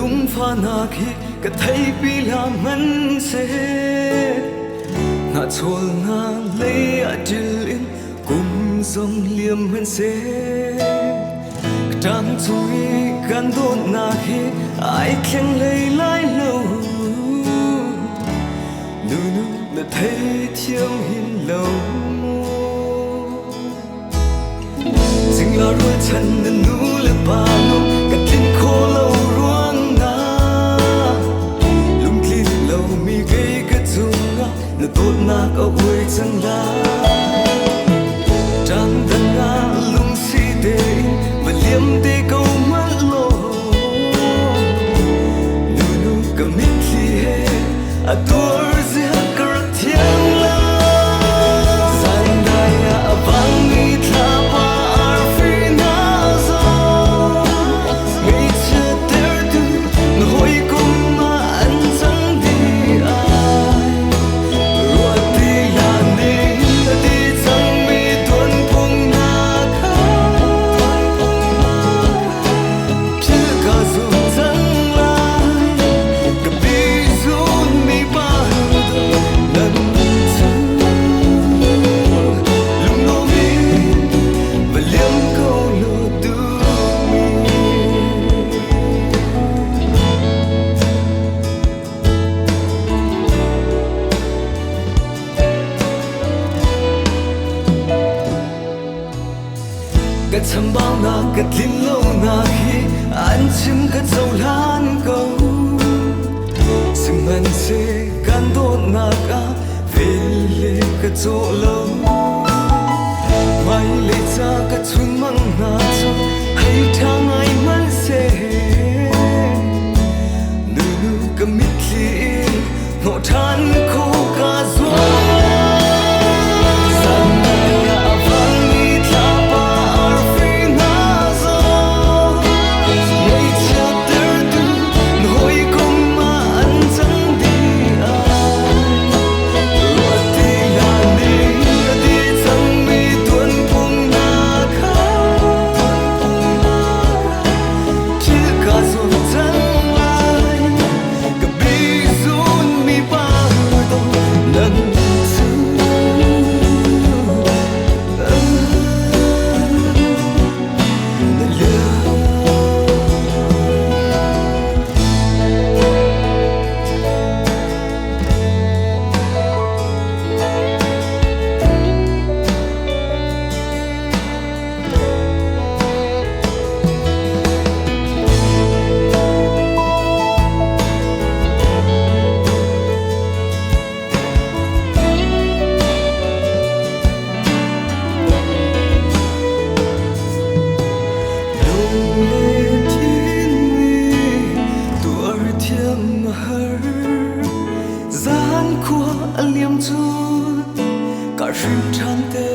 lung pha na khi ka thei pi la man se nga chol nga le a dil in kum som liam man se tang chui kan do na khi ai khleng lei lai lo nu nu na thei thiam hin lo sing la ru chan na nu le pa no ka tin kho lo ruang na lung klin lo mi ge ka chunga na tot na ka oi chang la tang dan nga lung si de ma liam de ko ma lo nu nu ka mit li he ador zia kar thiang la san dai a bang ni tha pa ar fi na zo me che ter tu no hoi kum ma an sang di ai ro ti la ni ti sang mi tuan pung na kha che ka zu zang lai ka bi zun mi ba do nan chu lung no mi và liếm câu lù tu mi cái chăm bao na cái tin lâu na khi anh chim cái dâu lan câu sim man se kan do na ka về lệ cái chỗ lâu mai lệ cha cái chun mang na cho hay thang ai man se nu nu cái mit li ngọ than khô ca gió san ya vang ni tha pa ar fi na zo ngây cha ter tu hoi kum ma an chang di ai ro ti la ni ti chang mi tuan pung na kha chi ka zo chang lai ka bi zun mi ba do nan chu gian khua liêm chu cả rừng tràn tê